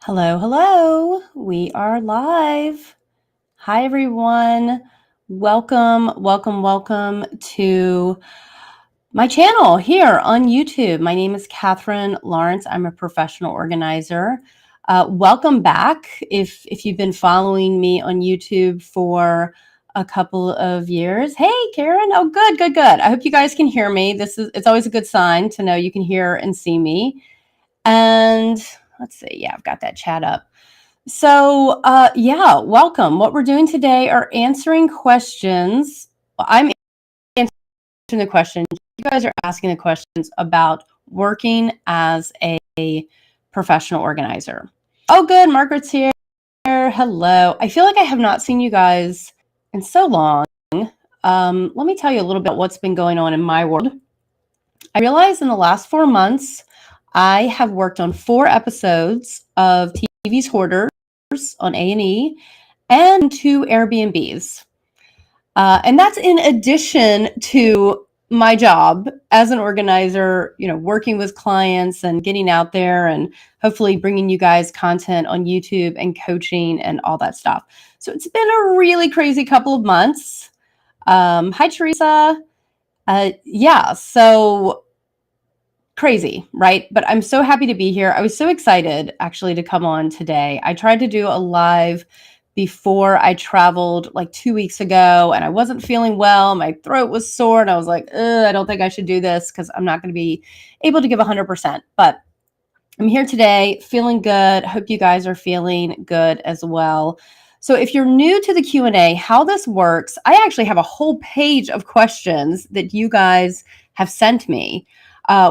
Hello, hello. We are live. Hi, everyone. Welcome to my channel here on YouTube. My name is Katherine Lawrence. I'm a professional organizer. Welcome back. If you've been following me on YouTube for a couple of years. Hey, Karen. Oh, good. I hope you guys can hear me. It's always a good sign to know you can hear and see me. And let's see. Yeah, I've got that chat up. So, welcome. What we're doing today are answering questions. I'm answering the questions. You guys are asking the questions about working as a professional organizer. Oh, good. Margaret's here. Hello. I feel like I have not seen you guys in so long. Let me tell you a little bit what's been going on in my world. I realized in the last 4 months, I have worked on 4 episodes of TV's Hoarders on A&E and 2 Airbnbs. And that's in addition to my job as an organizer, working with clients and getting out there and hopefully bringing you guys content on YouTube and coaching and all that stuff. So it's been a really crazy couple of months. Hi, Teresa. So crazy, right? But I'm so happy to be here. I was so excited actually to come on today. I tried to do a live before I traveled like 2 weeks ago and I wasn't feeling well. My throat was sore and I was like, I don't think I should do this because I'm not going to be able to give 100%. But I'm here today feeling good. Hope you guys are feeling good as well. So if you're new to the Q&A, how this works, I actually have a whole page of questions that you guys have sent me.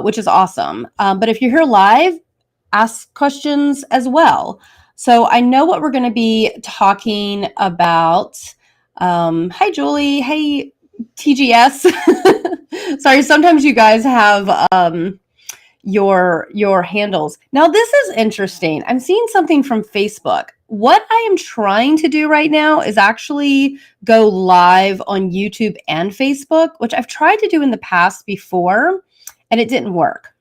Which is awesome. But if you're here live, ask questions as well. So I know what we're going to be talking about. Hi, Julie. Hey, TGS. Sorry, sometimes you guys have your handles. Now, this is interesting. I'm seeing something from Facebook. What I am trying to do right now is actually go live on YouTube and Facebook, which I've tried to do in the past before. And it didn't work.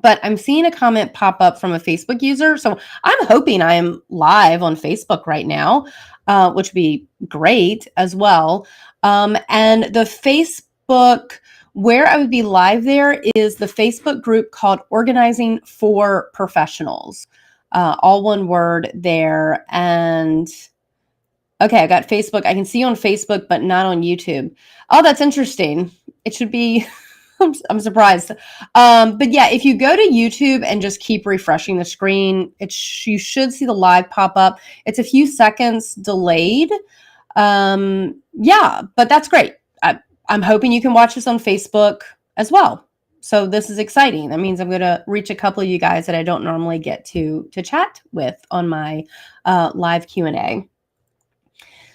But I'm seeing a comment pop up from a Facebook user. So I'm hoping I am live on Facebook right now, which would be great as well. And the Facebook, where I would be live there is the Facebook group called Organizing for Professionals. All one word there. And okay, I got Facebook. I can see you on Facebook, but not on YouTube. Oh, that's interesting. It should be... I'm surprised. But yeah, if you go to YouTube and just keep refreshing the screen, you should see the live pop up. It's a few seconds delayed. But that's great. I'm hoping you can watch this on Facebook as well. So this is exciting. That means I'm going to reach a couple of you guys that I don't normally get to chat with on my live Q&A.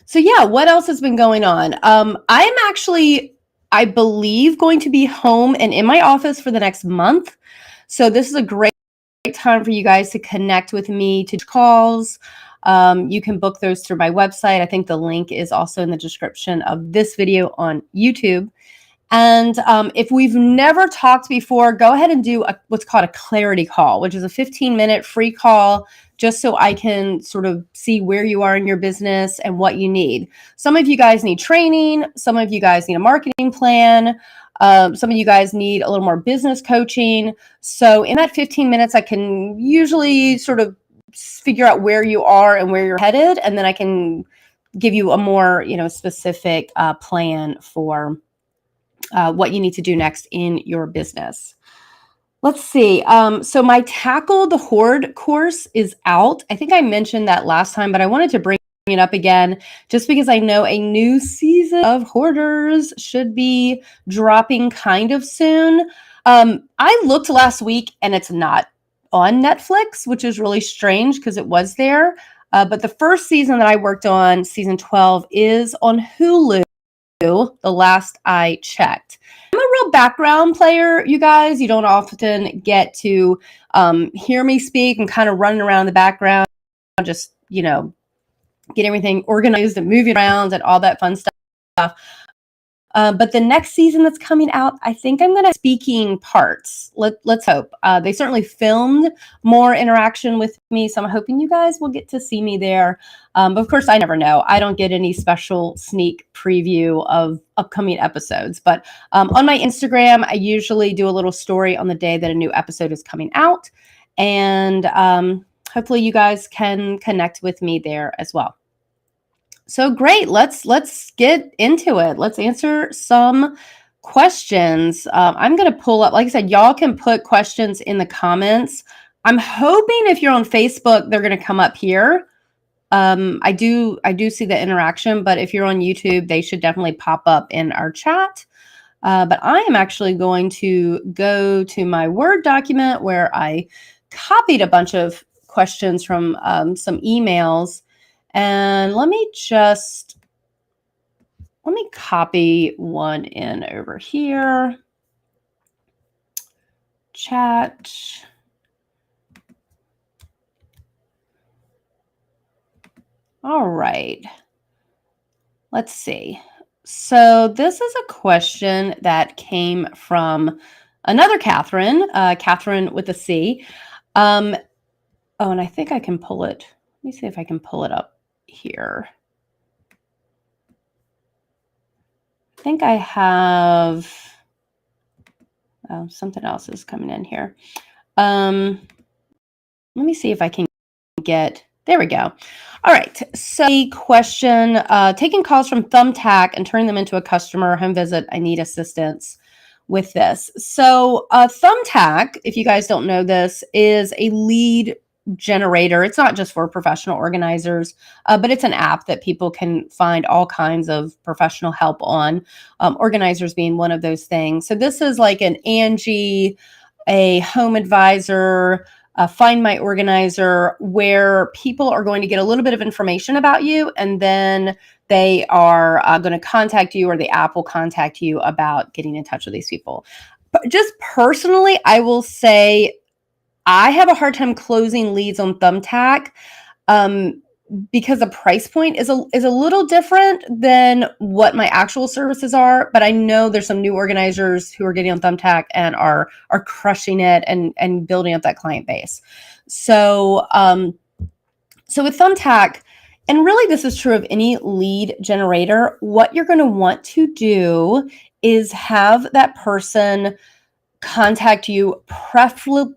So yeah, what else has been going on? I am actually, I believe, going to be home and in my office for the next month. So this is a great time for you guys to connect with me, to calls. You can book those through my website. I think the link is also in the description of this video on YouTube. And if we've never talked before, go ahead and do what's called a clarity call, which is a 15-minute free call, just so I can sort of see where you are in your business and what you need. Some of you guys need training. Some of you guys need a marketing plan. Some of you guys need a little more business coaching. So in that 15 minutes, I can usually sort of figure out where you are and where you're headed. And then I can give you a more, specific plan for what you need to do next in your business. Let's see. So my Tackle the Hoard course is out. I think I mentioned that last time, but I wanted to bring it up again just because I know a new season of Hoarders should be dropping kind of soon. I looked last week and it's not on Netflix, which is really strange because it was there. But the first season that I worked on, season 12, is on Hulu. The last I checked. I'm a real background player, you guys. You don't often get to hear me speak. I'm kind of running around in the background, just, get everything organized and moving around and all that fun stuff. But the next season that's coming out, I think I'm going to speaking parts. Let's hope. They certainly filmed more interaction with me, so I'm hoping you guys will get to see me there. But of course, I never know. I don't get any special sneak preview of upcoming episodes. But on my Instagram, I usually do a little story on the day that a new episode is coming out. And hopefully you guys can connect with me there as well. So great. Let's get into it. Let's answer some questions. I'm going to pull up, like I said, y'all can put questions in the comments. I'm hoping if you're on Facebook, they're going to come up here. I do see the interaction, but if you're on YouTube, they should definitely pop up in our chat. But I am actually going to go to my Word document where I copied a bunch of questions from some emails. And let me copy one in over here. Chat. All right. Let's see. So this is a question that came from another Catherine, Catherine with a C. Oh, and I think I can pull it. Let me see if I can pull it up here. I think I have something else is coming in here. Let me see if I can get, there we go. All right, so the question, taking calls from Thumbtack and turning them into a customer home visit. I need assistance with this. So Thumbtack, if you guys don't know this, is a lead generator. It's not just for professional organizers, but it's an app that people can find all kinds of professional help on, organizers being one of those things. So this is like an Angie, a Home Advisor, Find My Organizer, where people are going to get a little bit of information about you, and then they are going to contact you, or the app will contact you about getting in touch with these people. But just personally, I will say I have a hard time closing leads on Thumbtack because the price point is a little different than what my actual services are. But I know there's some new organizers who are getting on Thumbtack and are crushing it and building up that client base. So so with Thumbtack, and really this is true of any lead generator, what you're going to want to do is have that person contact you preferably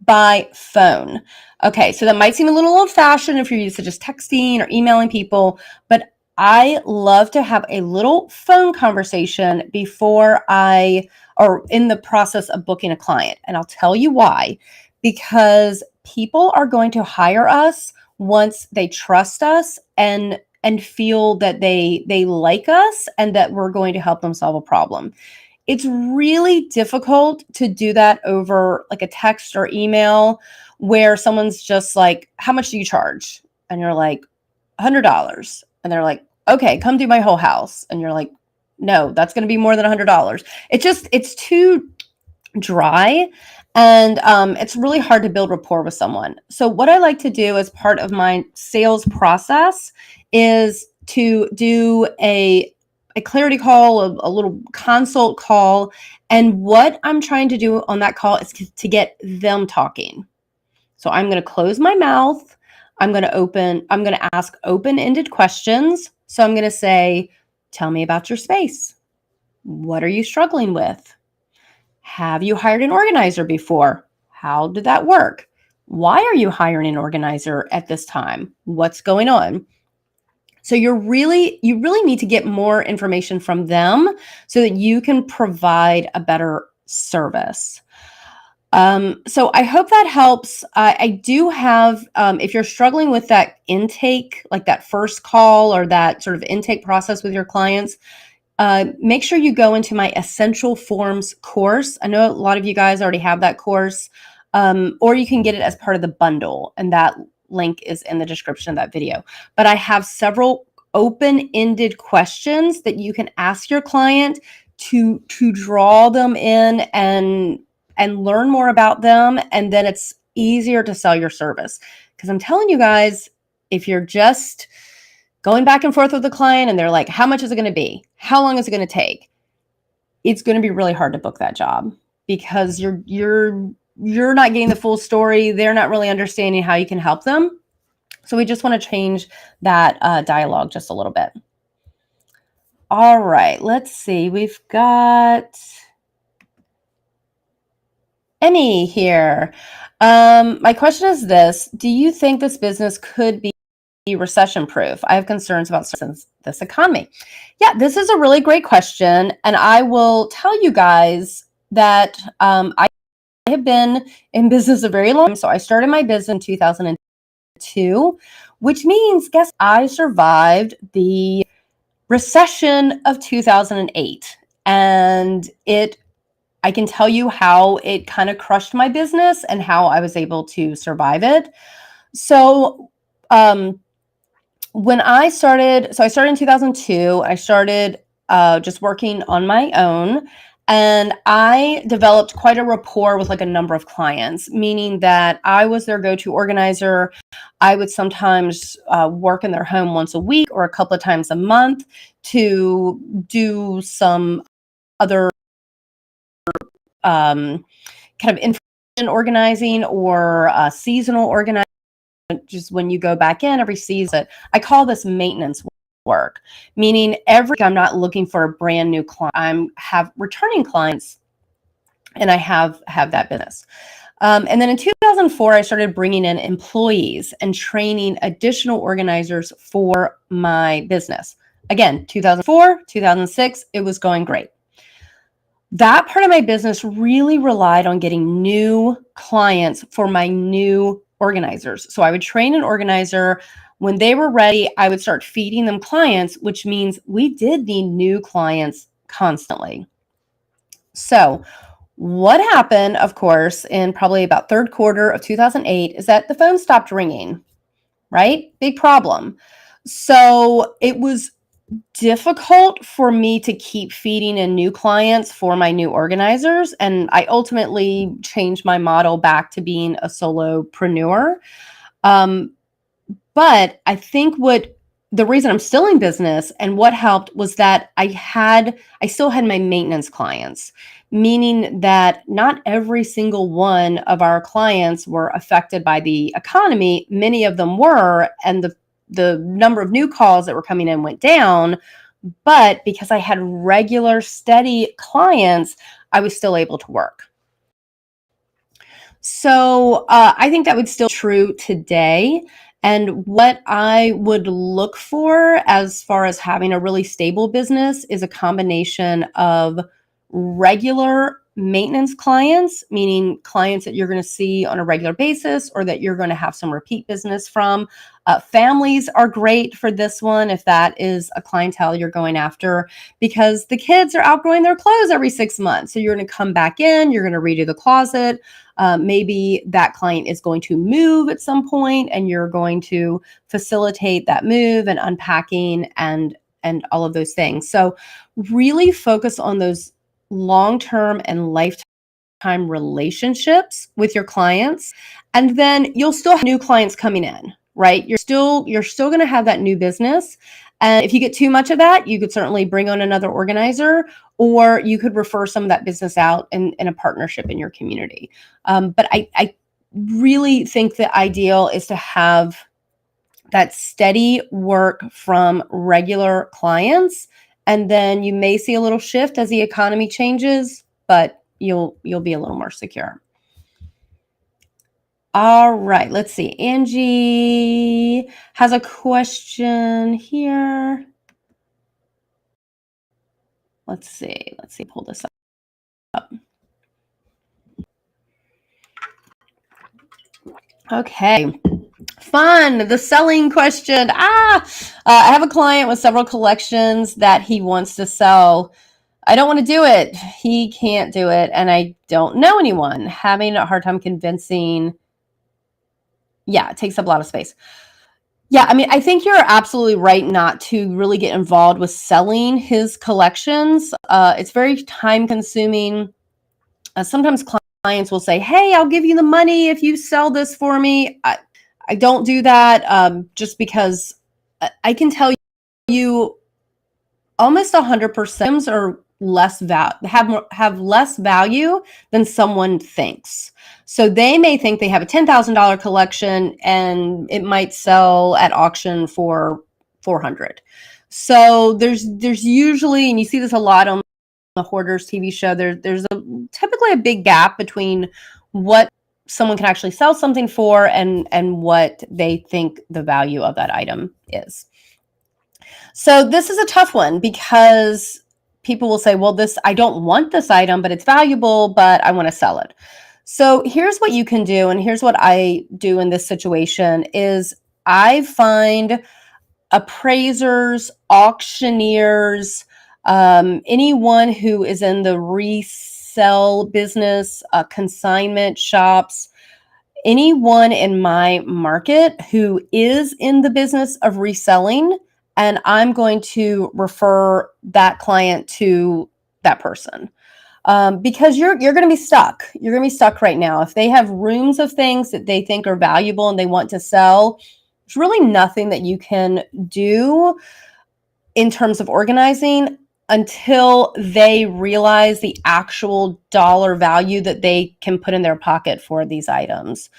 by phone. Okay, so that might seem a little old-fashioned if you're used to just texting or emailing people, but I love to have a little phone conversation before or in the process of booking a client. And I'll tell you why. Because people are going to hire us once they trust us and feel that they like us and that we're going to help them solve a problem. It's really difficult to do that over like a text or email where someone's just like, how much do you charge? And you're like, $100. And they're like, okay, come do my whole house. And you're like, no, that's going to be more than $100. It's too dry. And it's really hard to build rapport with someone. So what I like to do as part of my sales process is to do a clarity call, a little consult call. And what I'm trying to do on that call is to get them talking. So I'm going to close my mouth. I'm going to ask open-ended questions. So I'm going to say, tell me about your space. What are you struggling with? Have you hired an organizer before? How did that work? Why are you hiring an organizer at this time? What's going on? So you really need to get more information from them so that you can provide a better service. So I hope that helps. I do have, if you're struggling with that intake, like that first call or that sort of intake process with your clients, make sure you go into my Essential Forms course. I know a lot of you guys already have that course, or you can get it as part of the bundle, and that link is in the description of that video. But I have several open-ended questions that you can ask your client to draw them in and learn more about them, and then it's easier to sell your service. Because I'm telling you guys, if you're just going back and forth with the client and they're like, how much is it going to be? How long is it going to take? It's going to be really hard to book that job because you're not getting the full story. They're not really understanding how you can help them. So we just want to change that dialogue just a little bit. All right, let's see. We've got Emmy here. My question is this: do you think this business could be recession proof? I have concerns about this economy. Yeah, this is a really great question. And I will tell you guys that I have been in business a very long time. So I started my business in 2002, which means, guess I survived the recession of 2008. And I can tell you how it kind of crushed my business and how I was able to survive it. So, when I started in 2002, I started just working on my own, and I developed quite a rapport with like a number of clients, meaning that I was their go-to organizer. I would sometimes work in their home once a week or a couple of times a month to do some other kind of information organizing or seasonal organizing. Just when you go back in every season, I call this maintenance work, meaning I'm not looking for a brand new client. I have returning clients, and I have that business. And then in 2004, I started bringing in employees and training additional organizers for my business. Again, 2004, 2006, it was going great. That part of my business really relied on getting new clients for my new organizers. So I would train an organizer. When they were ready, I would start feeding them clients, which means we did need new clients constantly. So what happened, of course, in probably about third quarter of 2008 is that the phone stopped ringing, right? Big problem. So it was difficult for me to keep feeding in new clients for my new organizers. And I ultimately changed my model back to being a solopreneur. But I think the reason I'm still in business and what helped was that I still had my maintenance clients, meaning that not every single one of our clients were affected by the economy. Many of them were, and the number of new calls that were coming in went down. But because I had regular, steady clients, I was still able to work. So I think that would still be true today. And what I would look for as far as having a really stable business is a combination of regular maintenance clients, meaning clients that you're going to see on a regular basis or that you're going to have some repeat business from. Families are great for this one if that is a clientele you're going after, because the kids are outgrowing their clothes every 6 months. So you're going to come back in, you're going to redo the closet. Maybe that client is going to move at some point and you're going to facilitate that move and unpacking and all of those things. So really focus on those long-term and lifetime relationships with your clients. And then you'll still have new clients coming in, right? You're still going to have that new business. And if you get too much of that, you could certainly bring on another organizer, or you could refer some of that business out in a partnership in your community. But I really think the ideal is to have that steady work from regular clients. And then you may see a little shift as the economy changes, but you'll be a little more secure. All right, let's see. Angie has a question here. Let's see, pull this up. Okay. Fun. The selling question. I have a client with several collections that he wants to sell. I don't want to do it. He can't do it. And I don't know anyone. Having a hard time convincing. Yeah, it takes up a lot of space. Yeah, I mean, I think you're absolutely right not to really get involved with selling his collections. It's very time consuming. Sometimes clients will say, hey, I'll give you the money if you sell this for me. I don't do that just because I can tell you almost 100% are have less value than someone thinks. So they may think they have a $10,000 collection and it might sell at auction for 400. So there's usually, and you see this a lot on the Hoarders TV show, there's typically a big gap between what someone can actually sell something for and what they think the value of that item is. So this is a tough one because people will say, well, I don't want this item, but it's valuable, but I want to sell it. So here's what you can do, and here's what I do in this situation is I find appraisers, auctioneers, anyone who is in the resell business, consignment shops, anyone in my market who is in the business of reselling, and I'm going to refer that client to that person. Because you're going to be stuck. You're going to be stuck right now. If they have rooms of things that they think are valuable and they want to sell, there's really nothing that you can do in terms of organizing until they realize the actual dollar value that they can put in their pocket for these items.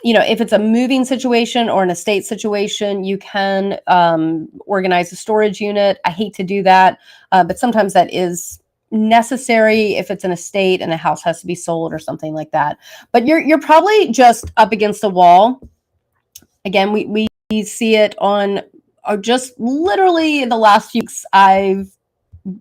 If it's a moving situation or an estate situation, you can organize a storage unit. I hate to do that, but sometimes that is necessary if it's an estate and a house has to be sold or something like that. But you're probably just up against a wall. Again, we see it on just literally in the last few weeks.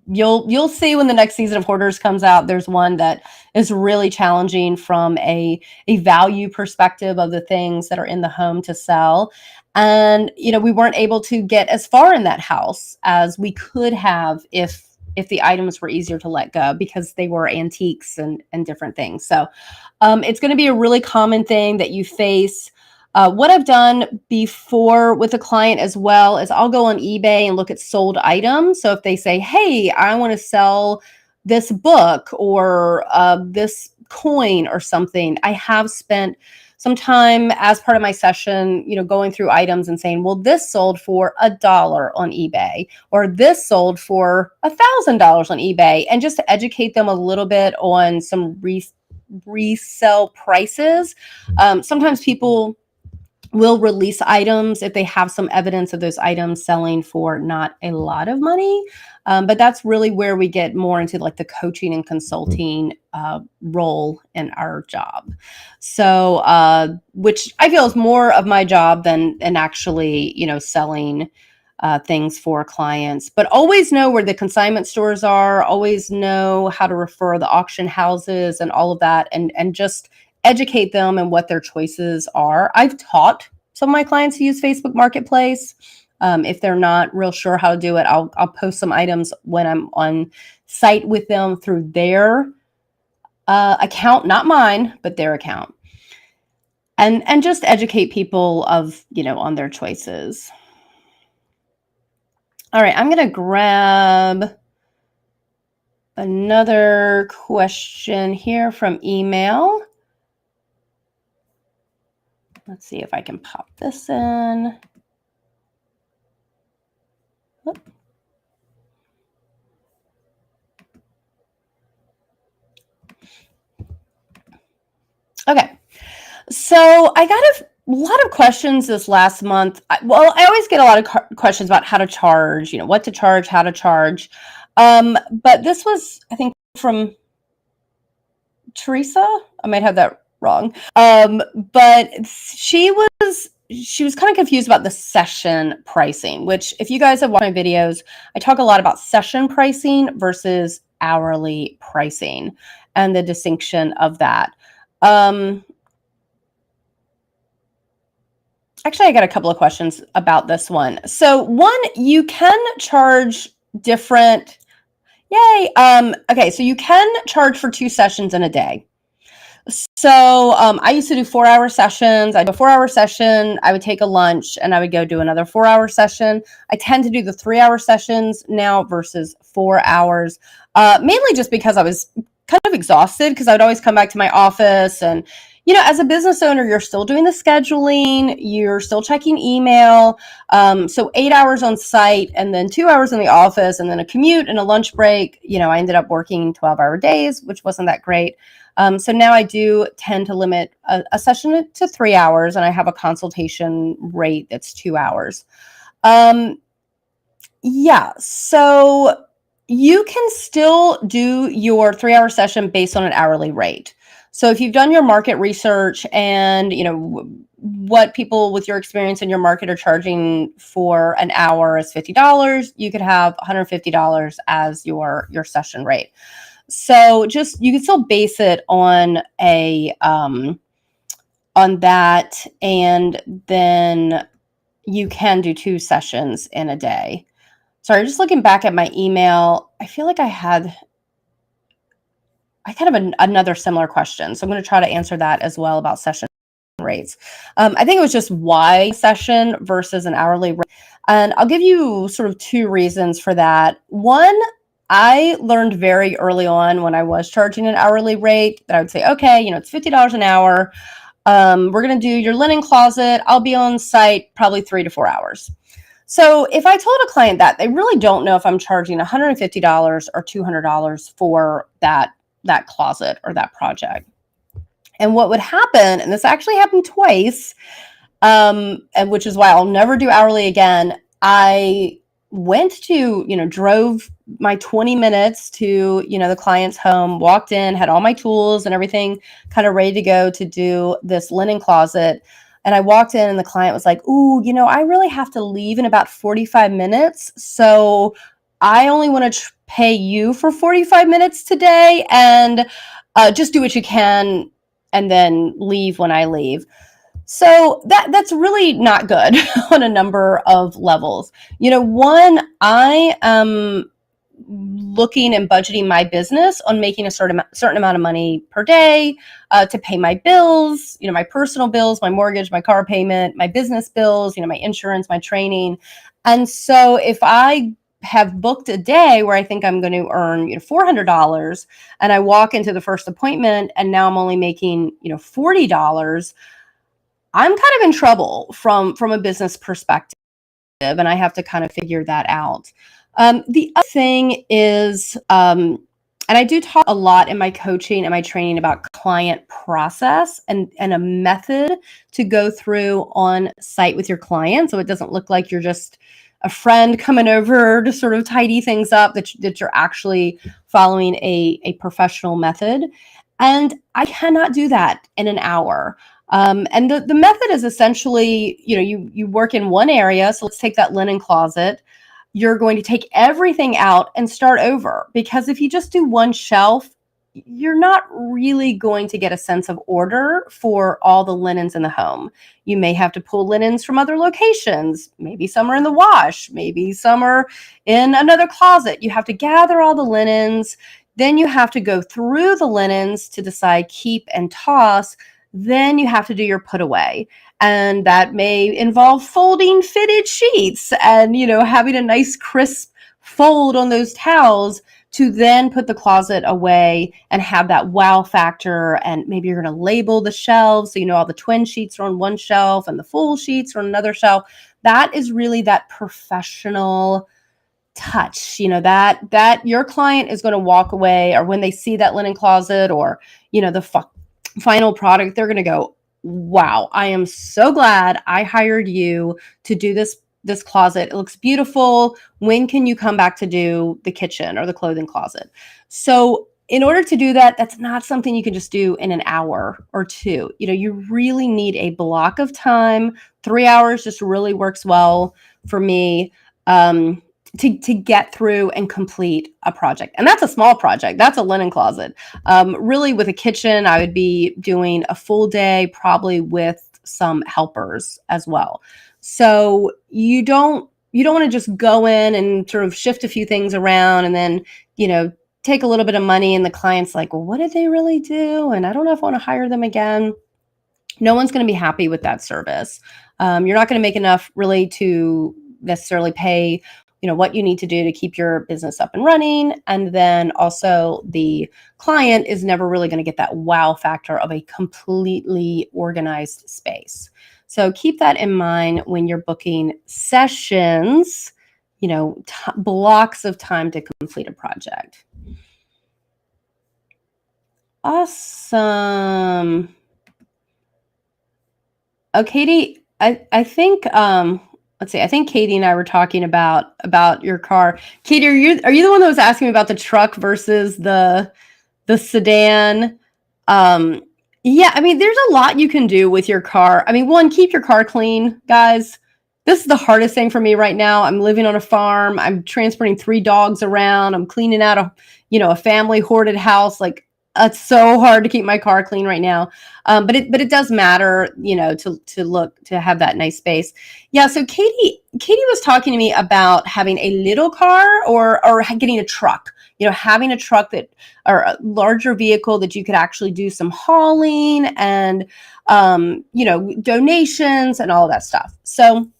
You'll see when the next season of Hoarders comes out, there's one that is really challenging from a value perspective of the things that are in the home to sell. And, we weren't able to get as far in that house as we could have if the items were easier to let go because they were antiques and different things. So it's going to be a really common thing that you face. What I've done before with a client as well is I'll go on eBay and look at sold items. So if they say, hey, I want to sell this book or this coin or something, I have spent some time as part of my session, going through items and saying, well, this sold for $1 on eBay, or this sold for $1,000 on eBay, and just to educate them a little bit on some resell prices. Sometimes people will release items if they have some evidence of those items selling for not a lot of money. But that's really where we get more into like the coaching and consulting role in our job. So, which I feel is more of my job than actually, selling things for clients. But always know where the consignment stores are, always know how to refer the auction houses and all of that, and just educate them and what their choices are. I've taught some of my clients to use Facebook Marketplace. If they're not real sure how to do it, I'll post some items when I'm on site with them through their account, not mine, but their account. And just educate people of, on their choices. All right, I'm going to grab another question here from email. Let's see if I can pop this in. Whoop. Okay, so I got a lot of questions this last month. I always get a lot of questions about how to charge, what to charge, how to charge. But this was, I think, from Teresa. I might have that wrong. But she was kind of confused about the session pricing, which if you guys have watched my videos, I talk a lot about session pricing versus hourly pricing and the distinction of that. Actually, I got a couple of questions about this one. So one, you can charge different, yay. Okay, so you can charge for 2 sessions in a day. So I used to do 4-hour sessions. I do a 4-hour session. I would take a lunch and I would go do another 4-hour session. I tend to do the 3-hour sessions now versus 4 hours, mainly just because I was kind of exhausted because I would always come back to my office and, as a business owner, you're still doing the scheduling, you're still checking email. So 8 hours on site and then 2 hours in the office and then a commute and a lunch break. I ended up working 12-hour days, which wasn't that great. So now I do tend to limit a session to 3 hours, and I have a consultation rate that's 2 hours. Yeah, so you can still do your 3 hour session based on an hourly rate. So if you've done your market research and what people with your experience in your market are charging for an hour is $50, you could have $150 as your session rate. So just you can still base it on on that, and then you can do 2 sessions in a day. Sorry, just looking back at my email, I feel like I had kind of another similar question. So I'm going to try to answer that as well about session rates. I think it was just why session versus an hourly rate. And I'll give you sort of 2 reasons for that. One, I learned very early on when I was charging an hourly rate that I would say, okay, it's $50 an hour. We're going to do your linen closet. I'll be on site probably 3 to 4 hours. So if I told a client that, they really don't know if I'm charging $150 or $200 for that closet or that project. And what would happen, and this actually happened twice, and which is why I'll never do hourly again. I went to, drove my 20 minutes to, the client's home, walked in, had all my tools and everything kind of ready to go to do this linen closet. And I walked in and the client was like, ooh, I really have to leave in about 45 minutes. So I only want to pay you for 45 minutes today, and just do what you can and then leave when I leave. So that's really not good on a number of levels. One, I am looking and budgeting my business on making a certain amount of money per day to pay my bills, my personal bills, my mortgage, my car payment, my business bills, my insurance, my training. And so if I have booked a day where I think I'm going to earn, $400, and I walk into the first appointment and now I'm only making, $40, I'm kind of in trouble from a business perspective, and I have to kind of figure that out. The other thing is, and I do talk a lot in my coaching and my training about client process and a method to go through on site with your client, so it doesn't look like you're just a friend coming over to sort of tidy things up, that you're actually following a professional method. And I cannot do that in an hour. And the method is essentially, you work in one area. So let's take that linen closet. You're going to take everything out and start over, because if you just do one shelf, you're not really going to get a sense of order for all the linens in the home. You may have to pull linens from other locations. Maybe some are in the wash. Maybe some are in another closet. You have to gather all the linens. Then you have to go through the linens to decide keep and toss. Then you have to do your put away. And that may involve folding fitted sheets and, having a nice crisp fold on those towels to then put the closet away and have that wow factor. And maybe you're going to label the shelves. So, all the twin sheets are on one shelf and the full sheets are on another shelf. That is really that professional touch, that your client is going to walk away, or when they see that linen closet or, the final product, they're going to go, wow, I am so glad I hired you to do this closet. It looks beautiful. When can you come back to do the kitchen or the clothing closet? So in order to do that, that's not something you can just do in an hour or two. You really need a block of time. 3 hours just really works well for me. To get through and complete a project. And that's a small project. That's a linen closet. Really, with a kitchen, I would be doing a full day, probably with some helpers as well. So you don't want to just go in and sort of shift a few things around and then, take a little bit of money and the client's like, well, what did they really do? And I don't know if I want to hire them again. No one's going to be happy with that service. You're not going to make enough really to necessarily pay what you need to do to keep your business up and running. And then also the client is never really going to get that wow factor of a completely organized space. So keep that in mind when you're booking sessions, blocks of time to complete a project. Awesome. Oh, Katie, I think let's see. I think Katie and I were talking about your car. Katie, are you the one that was asking me about the truck versus the sedan? Yeah, I mean, there's a lot you can do with your car. I mean, one, keep your car clean, guys. This is the hardest thing for me right now. I'm living on a farm. I'm transporting 3 dogs around. I'm cleaning out a family hoarded house. Like, it's so hard to keep my car clean right now. But it does matter, to have that nice space. Yeah. So Katie was talking to me about having a little car or getting a truck. Having a truck or a larger vehicle that you could actually do some hauling and donations and all of that stuff. So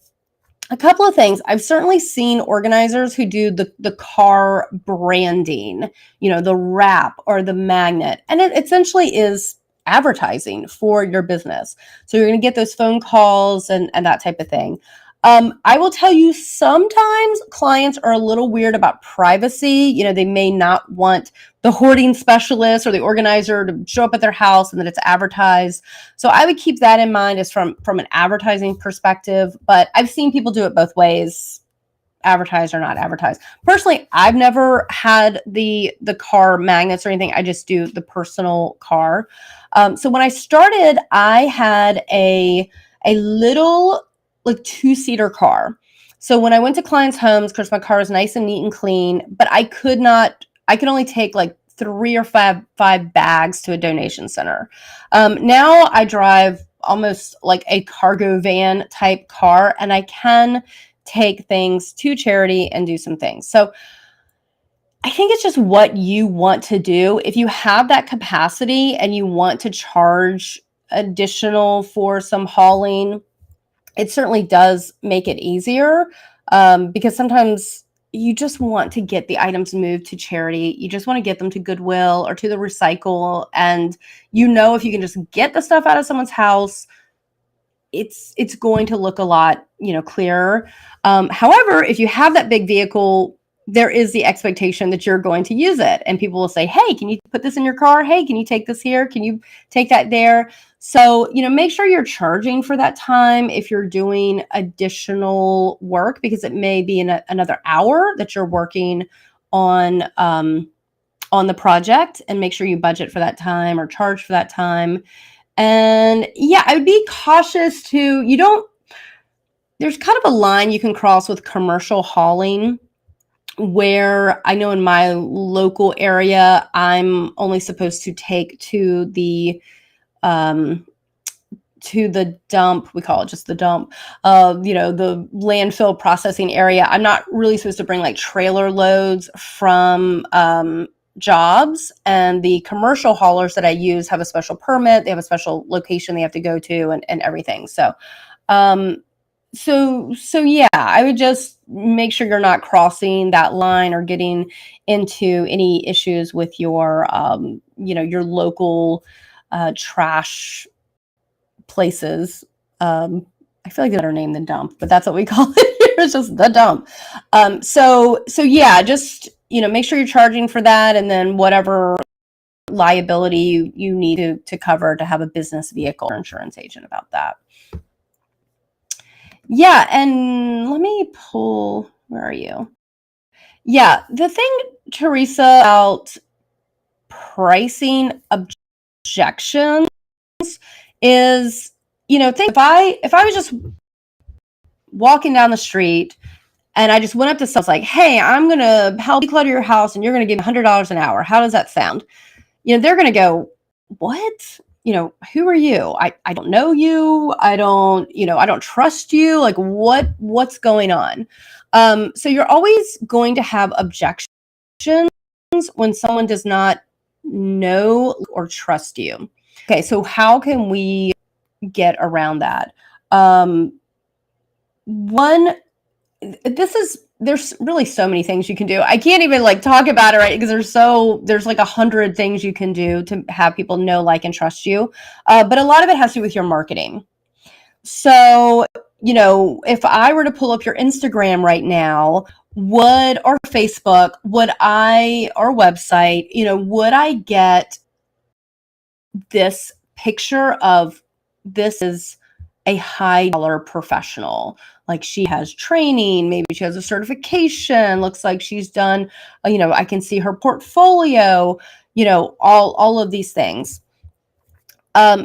a couple of things. I've certainly seen organizers who do the car branding, the wrap or the magnet, and it essentially is advertising for your business. So you're going to get those phone calls and that type of thing. I will tell you, sometimes clients are a little weird about privacy. They may not want the hoarding specialist or the organizer to show up at their house and that it's advertised. So I would keep that in mind as from an advertising perspective. But I've seen people do it both ways, advertised or not advertised. Personally, I've never had the car magnets or anything. I just do the personal car. So when I started, I had a little like 2-seater car. So when I went to clients' homes, of course, my car was nice and neat and clean, but I could only take like 3 or 5 bags to a donation center. Now I drive almost like a cargo van type car, and I can take things to charity and do some things. So I think it's just what you want to do. If you have that capacity and you want to charge additional for some hauling, it certainly does make it easier, because sometimes you just want to get the items moved to charity. You just want to get them to Goodwill or to the recycle. And if you can just get the stuff out of someone's house, it's going to look a lot, clearer. However, if you have that big vehicle, there is the expectation that you're going to use it. And people will say, hey, can you put this in your car? Hey, can you take this here? Can you take that there? So, make sure you're charging for that time if you're doing additional work, because it may be another hour that you're working on the project, and make sure you budget for that time or charge for that time. And yeah, I would be cautious there's kind of a line you can cross with commercial hauling, where I know in my local area, I'm only supposed to take to the dump. We call it just the dump, the landfill processing area. I'm not really supposed to bring like trailer loads from jobs. And the commercial haulers that I use have a special permit. They have a special location they have to go to and everything. So yeah, I would just make sure you're not crossing that line or getting into any issues with your local trash places. I feel like they have a better name than dump, but that's what we call it here. It's just the dump. So yeah, just, make sure you're charging for that, and then whatever liability you need to cover to have a business vehicle or insurance agent about that. Yeah, and let me pull, where are you? Yeah, the thing, Teresa, about pricing objections is, think if I was just walking down the street and I just went up to someone like, hey, I'm going to help declutter your house and you're going to give me $100 an hour. How does that sound? They're going to go, what? Who are you? I don't know you. I don't trust you. Like, what's going on? So you're always going to have objections when someone does not know or trust you. Okay, so how can we get around that? One, this is there's really so many things you can do. I can't even like talk about it, right? Because there's like 100 things you can do to have people know, like, and trust you. But a lot of it has to do with your marketing. So, if I were to pull up your Instagram right now, or Facebook, or website, would I get this picture of, this is a high dollar professional? Like, she has training, maybe she has a certification, looks like she's done, I can see her portfolio, all of these things.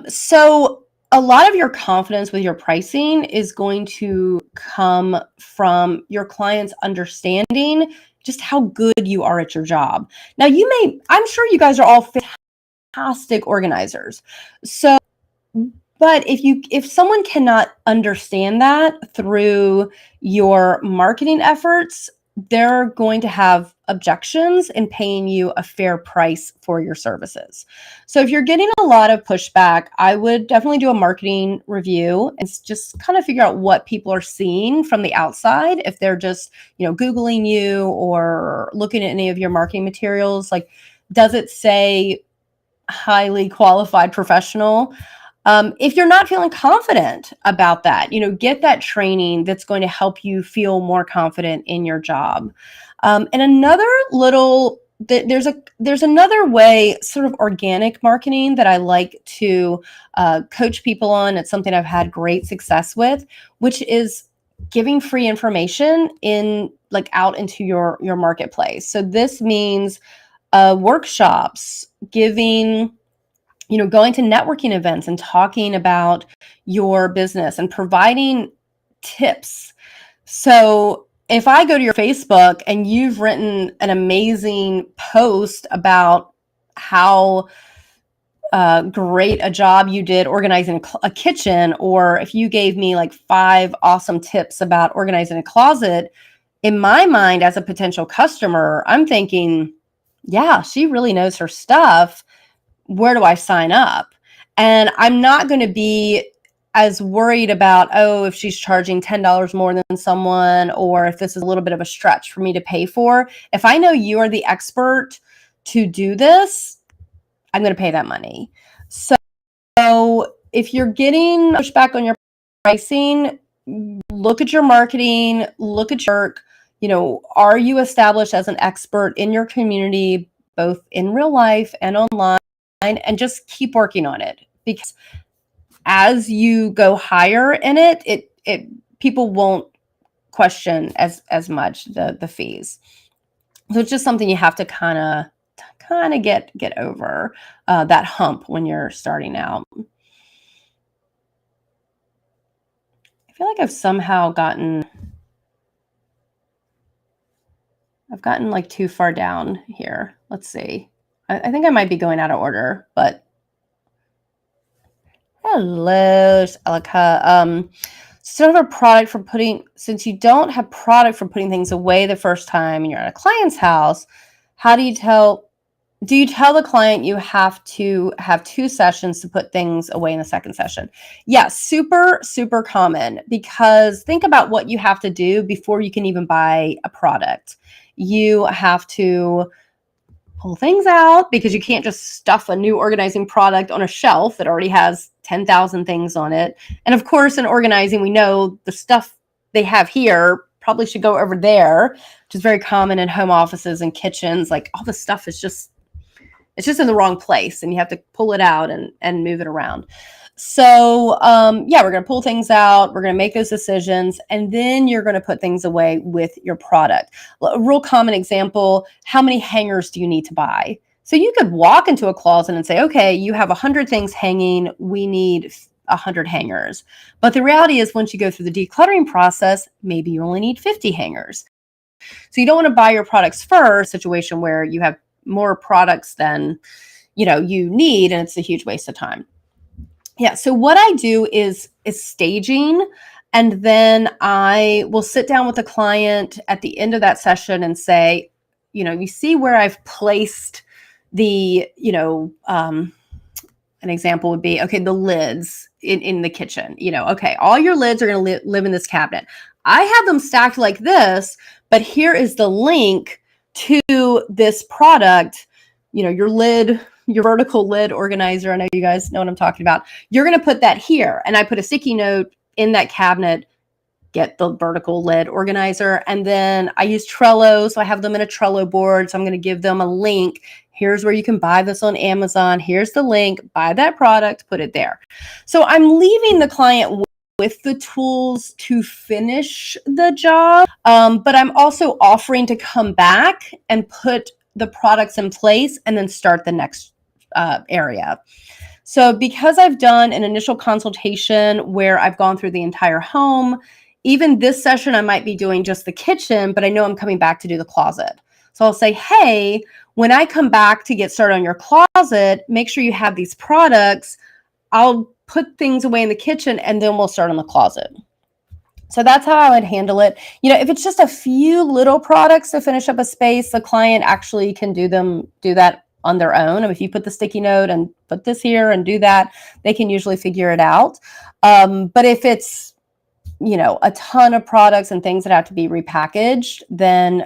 So a lot of your confidence with your pricing is going to come from your clients understanding just how good you are at your job. Now, I'm sure you guys are all fantastic organizers. So, but if someone cannot understand that through your marketing efforts, they're going to have objections in paying you a fair price for your services. So if you're getting a lot of pushback, I would definitely do a marketing review and just kind of figure out what people are seeing from the outside. If they're just, Googling you or looking at any of your marketing materials, like, does it say highly qualified professional? If you're not feeling confident about that, get that training that's going to help you feel more confident in your job. And another little, there's another way, sort of organic marketing, that I like to coach people on. It's something I've had great success with, which is giving free information out into your marketplace. So this means workshops, going to networking events and talking about your business and providing tips. So if I go to your Facebook and you've written an amazing post about how great a job you did organizing a kitchen, or if you gave me like 5 awesome tips about organizing a closet, in my mind as a potential customer, I'm thinking, yeah, she really knows her stuff. Where do I sign up? And I'm not going to be as worried about, if she's charging $10 more than someone, or if this is a little bit of a stretch for me to pay for. If I know you are the expert to do this, I'm going to pay that money. So if you're getting pushback on your pricing, look at your marketing, look at your work. Are you established as an expert in your community, both in real life and online? And just keep working on it, because as you go higher in it, people won't question as much the fees. So it's just something you have to kind of get over, that hump when you're starting out. I feel like I've somehow gotten like too far down here. Let's see. I think I might be going out of order, but hello, Elika. Since you don't have product for putting things away the first time and you're at a client's house, do you tell the client you have to have 2 sessions to put things away in the second session? Yeah, super, super common, because think about what you have to do before you can even buy a product. You have to pull things out, because you can't just stuff a new organizing product on a shelf that already has 10,000 things on it. And of course, in organizing, we know the stuff they have here probably should go over there, which is very common in home offices and kitchens. Like, all the stuff is just in the wrong place, and you have to pull it out and move it around. So we're going to pull things out. We're going to make those decisions, and then you're going to put things away with your product. A real common example: how many hangers do you need to buy? So you could walk into a closet and say, okay, you have 100 things hanging. We need 100 hangers. But the reality is, once you go through the decluttering process, maybe you only need 50 hangers. So you don't want to buy your products first, situation where you have more products than you need, and it's a huge waste of time. Yeah. So what I do is staging, and then I will sit down with the client at the end of that session and say, you see where I've placed the, an example would be, okay, the lids in the kitchen, okay, all your lids are going to live in this cabinet. I have them stacked like this, but here is the link to this product, your lid, your vertical lid organizer. I know you guys know what I'm talking about. You're going to put that here. And I put a sticky note in that cabinet, get the vertical lid organizer. And then I use Trello. So I have them in a Trello board. So I'm going to give them a link. Here's where you can buy this on Amazon. Here's the link, buy that product, put it there. So I'm leaving the client with the tools to finish the job. But I'm also offering to come back and put the products in place and then start the next area. So because I've done an initial consultation where I've gone through the entire home, even this session, I might be doing just the kitchen, but I know I'm coming back to do the closet. So I'll say, hey, when I come back to get started on your closet, make sure you have these products. I'll put things away in the kitchen and then we'll start on the closet. So that's how I would handle it. If it's just a few little products to finish up a space, the client actually can do that on their own. If you put the sticky note and put this here and do that, they can usually figure it out. But if it's a ton of products and things that have to be repackaged, then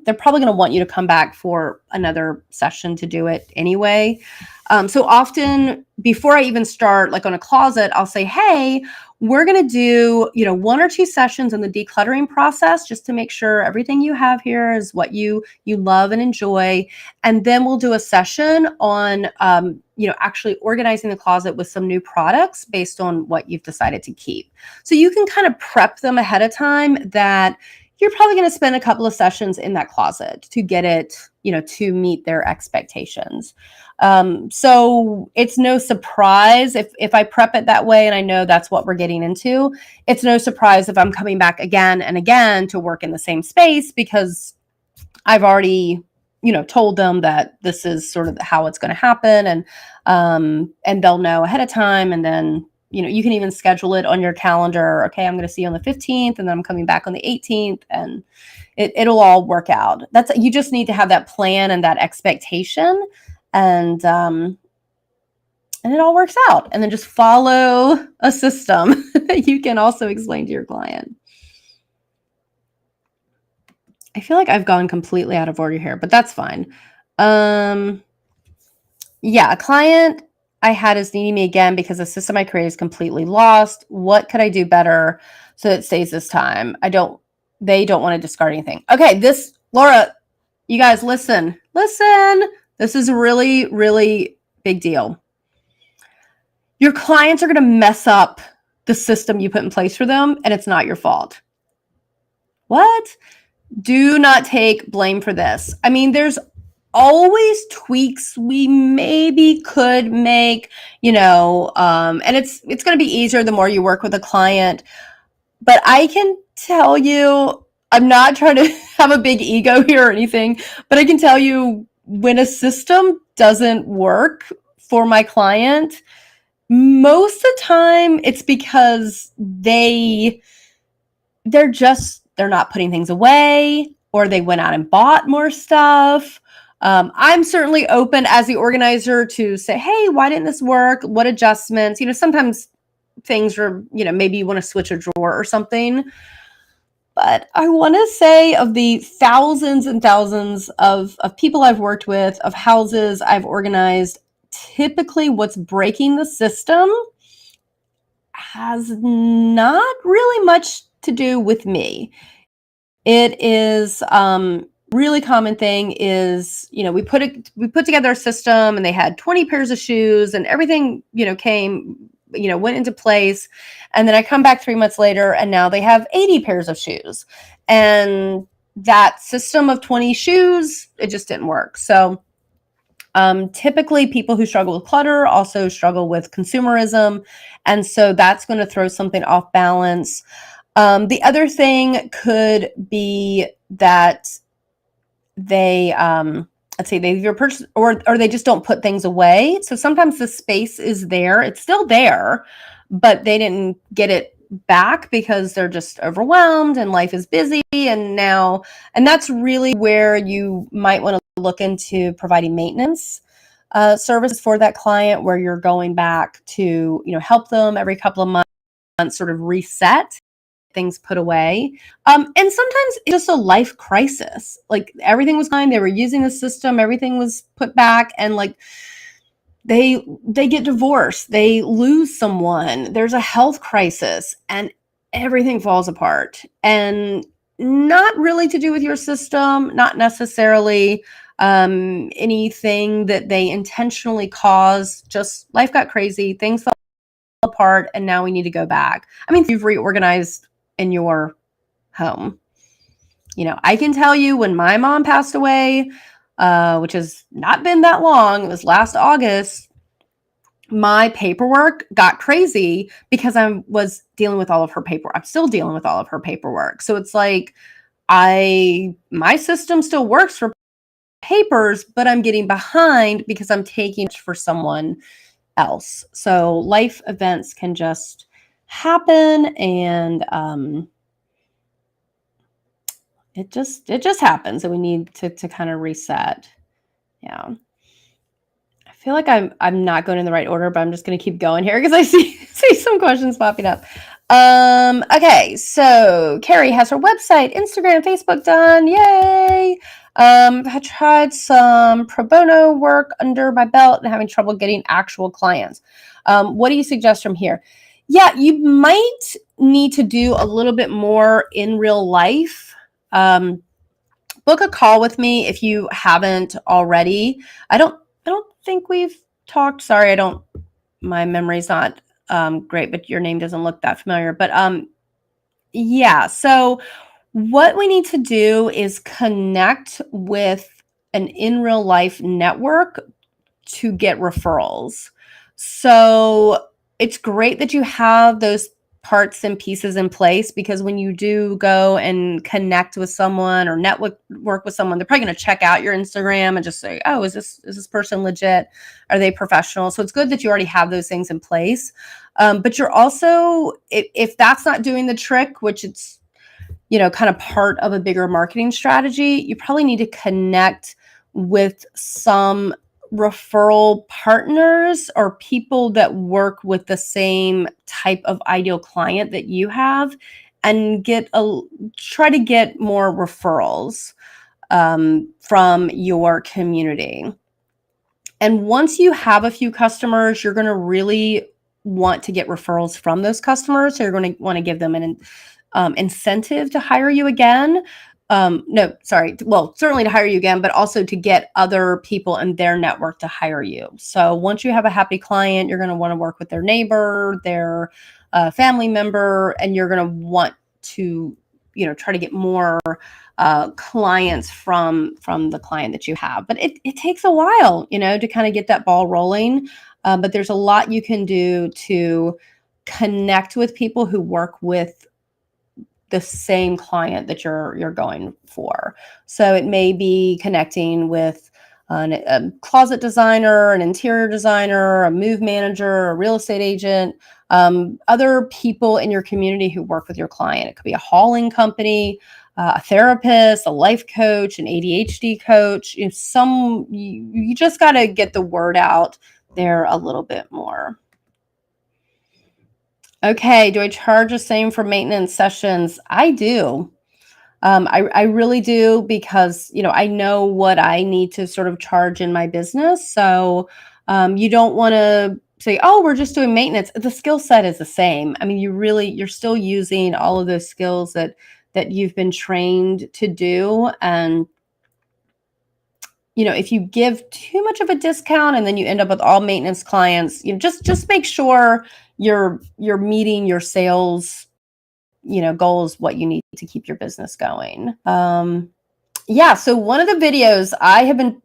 they're probably going to want you to come back for another session to do it anyway. So often before I even start, like on a closet, I'll say, hey, we're going to do, 1 or 2 sessions in the decluttering process just to make sure everything you have here is what you love and enjoy. And then we'll do a session on, actually organizing the closet with some new products based on what you've decided to keep. So you can kind of prep them ahead of time that you're probably going to spend a couple of sessions in that closet to get it, to meet their expectations. So it's no surprise if I prep it that way and I know that's what we're getting into. It's no surprise if I'm coming back again and again to work in the same space because I've already, told them that this is sort of how it's going to happen, and they'll know ahead of time. And then, you can even schedule it on your calendar. Okay, I'm going to see you on the 15th, and then I'm coming back on the 18th, and it'll all work out. You just need to have that plan and that expectation, and it all works out. And then just follow a system that you can also explain to your client. I feel like I've gone completely out of order here, but that's fine. Yeah, a client I had is needing me again because the system I created is completely lost. What could I do better so that it stays this time? They don't want to discard anything. Okay, Laura, you guys, listen. This is a really, really big deal. Your clients are going to mess up the system you put in place for them, and it's not your fault. What? Do not take blame for this. I mean, there's always tweaks we maybe could make, and it's going to be easier the more you work with a client. But I can tell you, I'm not trying to have a big ego here or anything, but I can tell you when a system doesn't work for my client, most of the time it's because they're not putting things away, or they went out and bought more stuff. I'm certainly open as the organizer to say, hey, why didn't this work? What adjustments? Sometimes things are, maybe you want to switch a drawer or something. But I want to say, of the thousands and thousands of people I've worked with, of houses I've organized, typically what's breaking the system has not really much to do with me. It is really common thing is, we put together a system and they had 20 pairs of shoes and everything, went into place. And then I come back 3 months later and now they have 80 pairs of shoes. And that system of 20 shoes, it just didn't work. So typically people who struggle with clutter also struggle with consumerism. And so that's going to throw something off balance. The other thing could be that they, let's say they either purchase or they just don't put things away. So sometimes the space is there, it's still there, but they didn't get it back because they're just overwhelmed and life is busy. And that's really where you might want to look into providing maintenance services for that client, where you're going back to, help them every couple of months, sort of reset things put away. And sometimes it's just a life crisis. Like everything was fine. They were using the system. Everything was put back, and like they get divorced. They lose someone. There's a health crisis, and everything falls apart. And not really to do with your system, not necessarily anything that they intentionally caused. Just life got crazy. Things fell apart, and now we need to go back. I mean, you've reorganized in your home. I can tell you when my mom passed away, which has not been that long, it was last August, my paperwork got crazy because I was dealing with all of her paperwork. I'm still dealing with all of her paperwork. So it's like my system still works for papers, but I'm getting behind because I'm taking it for someone else. So life events can just happen, and it just happens, and we need to kind of reset. Yeah. I feel like I'm not going in the right order, but I'm just going to keep going here because I see some questions popping up. Okay, so Carrie has her website, Instagram, Facebook done. Yay! I tried some pro bono work under my belt and having trouble getting actual clients. What do you suggest from here? Yeah, you might need to do a little bit more in real life. Book a call with me if you haven't already. I don't think we've talked. Sorry, my memory's not great, but your name doesn't look that familiar. But yeah, so what we need to do is connect with an in real life network to get referrals. So it's great that you have those parts and pieces in place, because when you do go and connect with someone or network work with someone, they're probably going to check out your Instagram and just say, oh, is this person legit? Are they professional? So it's good that you already have those things in place. But you're also, if that's not doing the trick, which it's, kind of part of a bigger marketing strategy, you probably need to connect with some referral partners or people that work with the same type of ideal client that you have, and try to get more referrals from your community. And once you have a few customers, you're going to really want to get referrals from those customers. So you're going to want to give them an incentive to hire you again. No, sorry. Well, certainly to hire you again, but also to get other people in their network to hire you. So once you have a happy client, you're going to want to work with their neighbor, their family member, and you're going to want to, try to get more clients from the client that you have. But it takes a while, to kind of get that ball rolling. But there's a lot you can do to connect with people who work with the same client that you're going for. So it may be connecting with a closet designer, an interior designer, a move manager, a real estate agent, other people in your community who work with your client. It could be a hauling company, a therapist, a life coach, an ADHD coach. You just got to get the word out there a little bit more. Okay, do I charge the same for maintenance sessions? I do. I really do, because I know what I need to sort of charge in my business. So you don't want to say, oh, we're just doing maintenance. The skill set is the same. I mean, you're still using all of those skills that you've been trained to do. And if you give too much of a discount and then you end up with all maintenance clients, just make sure you're meeting your sales goals, what you need to keep your business going. Yeah, so one of the videos I have been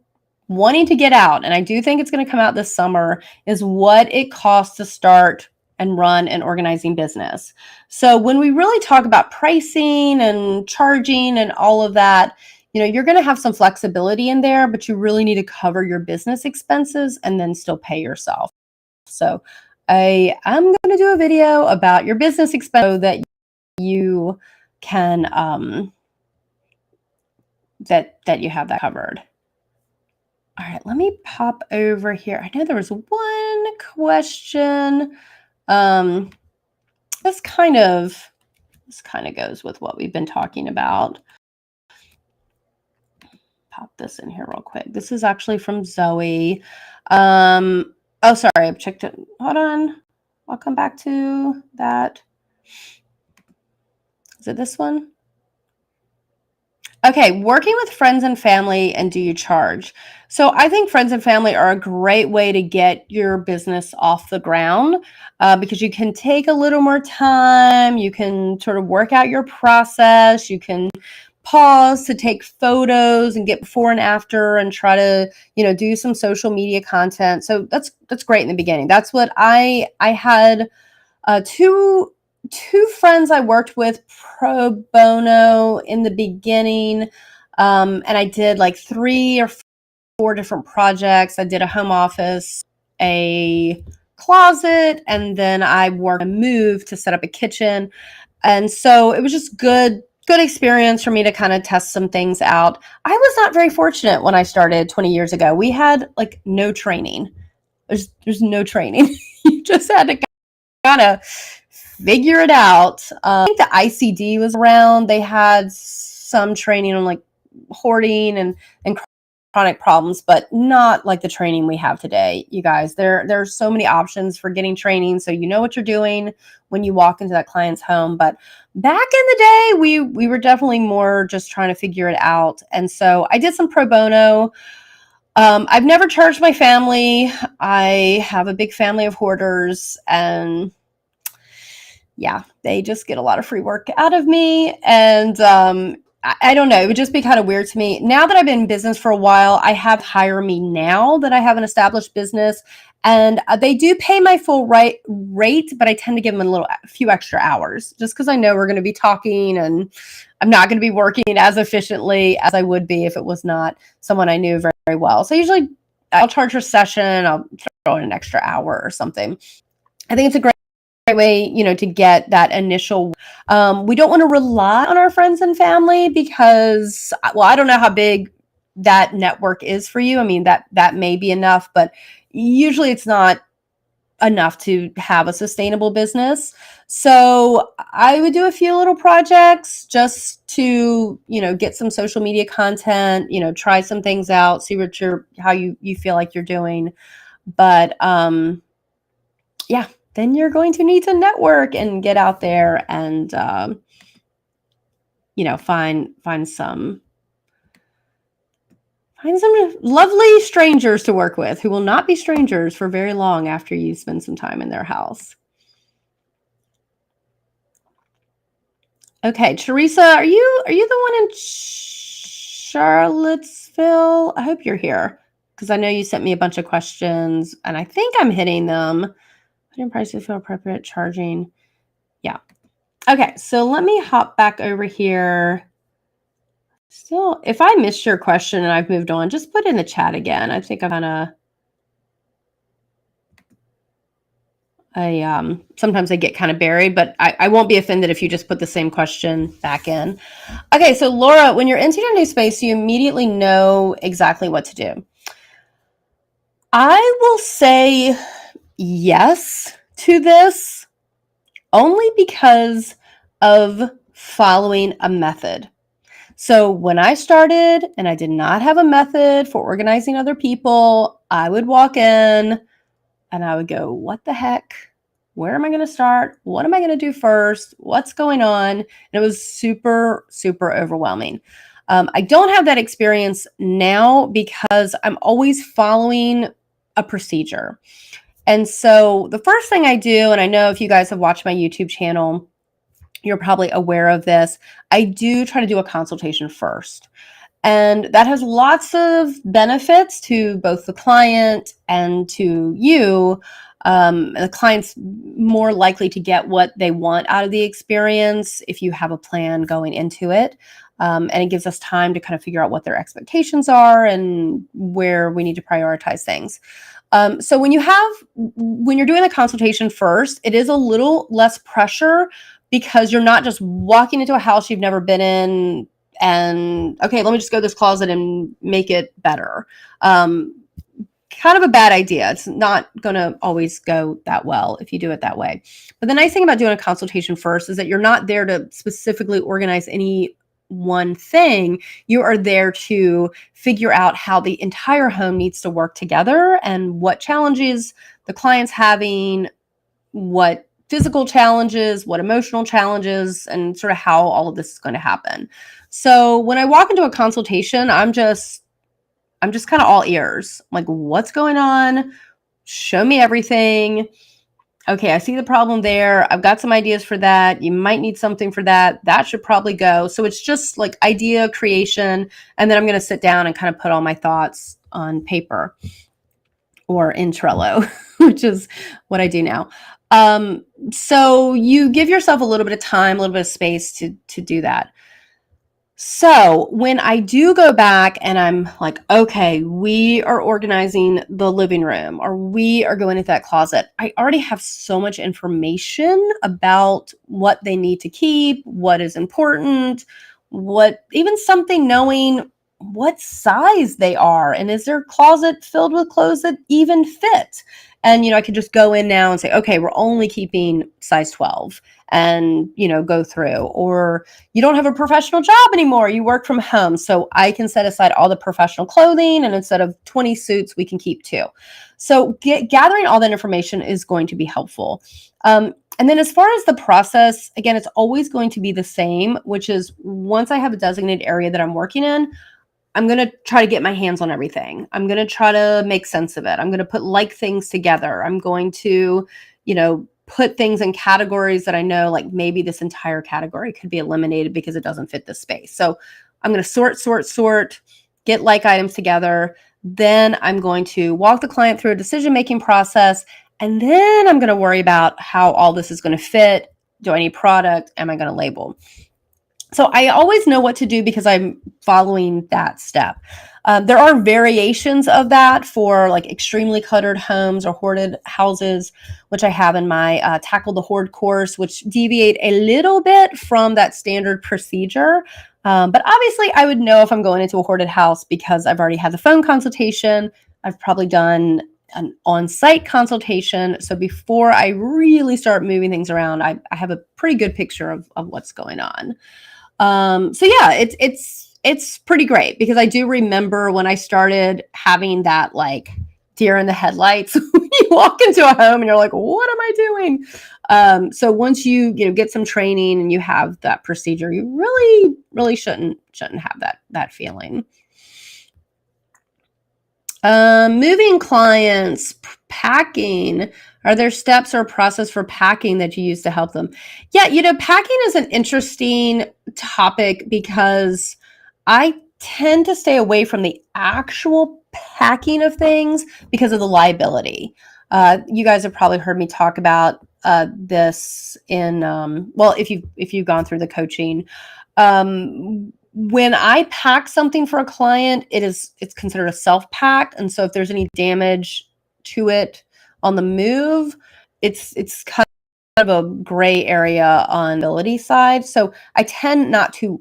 wanting to get out, and I do think it's going to come out this summer, is what it costs to start and run an organizing business. So when we really talk about pricing and charging and all of that, you're going to have some flexibility in there, but you really need to cover your business expenses and then still pay yourself. So I am going to do a video about your business expense so that you can that you have that covered. All right, let me pop over here. I know there was one question. This kind of This kind of goes with what we've been talking about. Pop this in here real quick. This is actually from Zoe. Oh, sorry, I've checked it. Hold on. I'll come back to that. Is it this one? Okay, working with friends and family, and do you charge? So I think friends and family are a great way to get your business off the ground because you can take a little more time. You can sort of work out your process. You can pause to take photos and get before and after and try to, do some social media content. So that's great in the beginning. That's what I had two friends I worked with pro bono in the beginning, and I did like 3 or 4 different projects. I did a home office, a closet, and then I worked a move to set up a kitchen. And so it was just good experience for me to kind of test some things out. I was not very fortunate when I started 20 years ago. We had like no training. There's no training. You just had to kind of figure it out. I think the ICD was around. They had some training on like hoarding and chronic problems, but not like the training we have today. You guys, there are so many options for getting training, so you know what you're doing when you walk into that client's home. But back in the day, we were definitely more just trying to figure it out. And so I did some pro bono. I've never charged my family. I have a big family of hoarders, and yeah, they just get a lot of free work out of me. And I don't know, it would just be kind of weird to me. Now that I've been in business for a while, I have Hire Me Now that I have an established business, and they do pay my full rate, but I tend to give them a few extra hours just because I know we're going to be talking and I'm not going to be working as efficiently as I would be if it was not someone I knew very, very well. So usually I'll charge per session, I'll throw in an extra hour or something. I think it's a great way, to get that initial. We don't want to rely on our friends and family because, well, I don't know how big that network is for you. I mean, that may be enough, but usually it's not enough to have a sustainable business. So I would do a few little projects just to, get some social media content, try some things out, see how you feel like you're doing. But yeah, then you're going to need to network and get out there and, find some lovely strangers to work with who will not be strangers for very long after you spend some time in their house. Okay, Teresa, are you the one in Charlottesville? I hope you're here because I know you sent me a bunch of questions and I think I'm hitting them. Putting prices feel appropriate, charging. Yeah. Okay, so let me hop back over here. Still, if I missed your question and I've moved on, just put in the chat again. I think sometimes I get kind of buried, but I won't be offended if you just put the same question back in. Okay, so Laura, when you're into your new space, you immediately know exactly what to do. I will say yes to this only because of following a method. So when I started and I did not have a method for organizing other people, I would walk in and I would go, what the heck? Where am I going to start? What am I going to do first? What's going on? And it was super, super overwhelming. I don't have that experience now because I'm always following a procedure. And so the first thing I do, and I know if you guys have watched my YouTube channel, you're probably aware of this, I do try to do a consultation first. And that has lots of benefits to both the client and to you. The client's more likely to get what they want out of the experience if you have a plan going into it. And it gives us time to kind of figure out what their expectations are and where we need to prioritize things. So when you're doing the consultation first, it is a little less pressure because you're not just walking into a house you've never been in and, okay, let me just go to this closet and make it better. kind of a bad idea. It's not going to always go that well if you do it that way. But the nice thing about doing a consultation first is that you're not there to specifically organize any one thing. You are there to figure out how the entire home needs to work together and what challenges the client's having, what physical challenges, what emotional challenges, and sort of how all of this is going to happen. So when I walk into a consultation, I'm just kind of all ears. I'm like, what's going on? Show me everything. Okay, I see the problem there. I've got some ideas for that. You might need something for that. That should probably go. So it's just like idea creation. And then I'm going to sit down and kind of put all my thoughts on paper or in Trello, which is what I do now. So you give yourself a little bit of time, a little bit of space to do that. So when I do go back and I'm like, okay, we are organizing the living room or we are going into that closet, I already have so much information about what they need to keep, what is important, what even something knowing what size they are and is their closet filled with clothes that even fit. And, I could just go in now and say, okay, we're only keeping size 12 and, go through. Or you don't have a professional job anymore. You work from home. So I can set aside all the professional clothing and instead of 20 suits, we can keep 2. So gathering all that information is going to be helpful. And then as far as the process, again, it's always going to be the same, which is once I have a designated area that I'm working in, I'm going to try to get my hands on everything. I'm going to try to make sense of it. I'm going to put like things together. I'm going to, put things in categories that I know, like maybe this entire category could be eliminated because it doesn't fit this space. So I'm going to sort, get like items together. Then I'm going to walk the client through a decision-making process. And then I'm going to worry about how all this is going to fit. Do I need product? Am I going to label? So I always know what to do because I'm following that step. There are variations of that for like extremely cluttered homes or hoarded houses, which I have in my Tackle the Hoard course, which deviate a little bit from that standard procedure. But obviously I would know if I'm going into a hoarded house because I've already had the phone consultation. I've probably done an on-site consultation. So before I really start moving things around, I have a pretty good picture of what's going on. So yeah, it's pretty great because I do remember when I started having that like deer in the headlights. You walk into a home and you're like, what am I doing? So once you get some training and you have that procedure, you really shouldn't have that feeling. Moving clients, packing. Are there steps or process for packing that you use to help them? Yeah, packing is an interesting topic because I tend to stay away from the actual packing of things because of the liability. You guys have probably heard me talk about this in if you've gone through the coaching. When I pack something for a client, it's considered a self-pack. And so if there's any damage to it on the move, it's kind of a gray area on the liability side. So I tend not to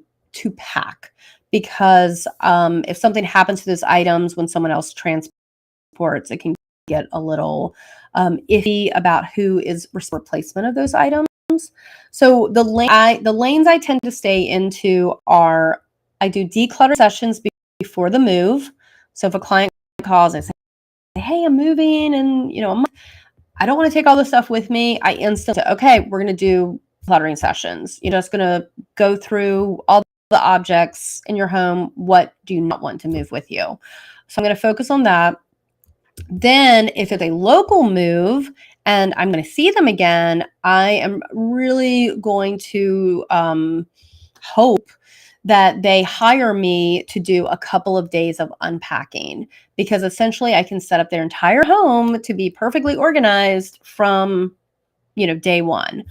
pack because if something happens to those items when someone else transports, it can get a little iffy about who is replacement of those items. So the lanes I tend to stay into are I do declutter sessions before the move. So if a client calls, I say, hey, I'm moving and I don't want to take all this stuff with me. I instantly say, okay, we're going to do cluttering sessions. You're just going to go through all the objects in your home. What do you not want to move with you? So I'm going to focus on that. Then if it's a local move and I'm going to see them again, I am really going to hope that they hire me to do a couple of days of unpacking because essentially I can set up their entire home to be perfectly organized from, day one.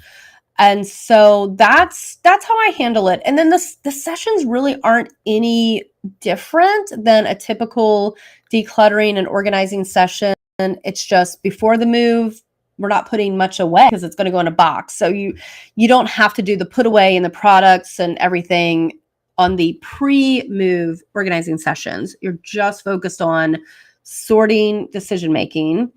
And so that's how I handle it. And then the sessions really aren't any different than a typical decluttering and organizing session. It's just before the move, we're not putting much away because it's going to go in a box. So you don't have to do the put away and the products and everything on the pre-move organizing sessions. You're just focused on sorting, decision making.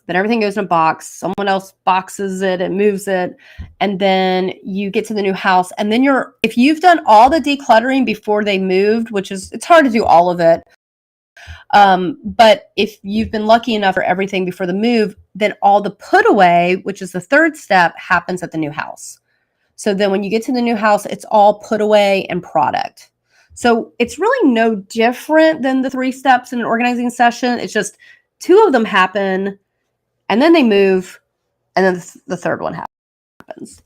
Then everything goes in a box. Someone else boxes it and moves it. And then you get to the new house. And then if you've done all the decluttering before they moved, it's hard to do all of it. But if you've been lucky enough for everything before the move, then all the put away, which is the third step, happens at the new house. So then when you get to the new house, it's all put away and product. So it's really no different than the 3 steps in an organizing session. It's just 2 of them happen, and then they move, and then the third one happens.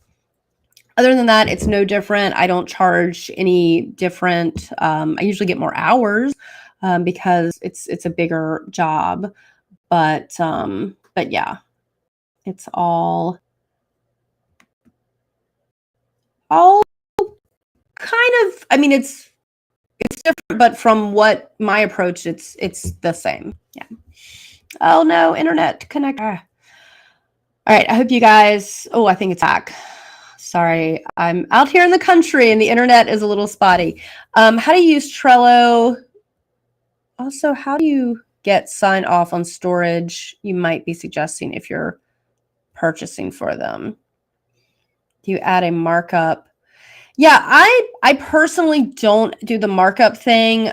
Other than that, it's no different. I don't charge any different. I usually get more hours because it's a bigger job. But yeah, it's all kind of. I mean, it's different, but from what my approach, it's the same. Yeah. Oh no, internet connect. All right. I hope you guys. Oh, I think it's back. Sorry, I'm out here in the country and the internet is a little spotty. How do you use Trello? Also, how do you get sign off on storage you might be suggesting if you're purchasing for them? Do you add a markup? Yeah, I personally don't do the markup thing.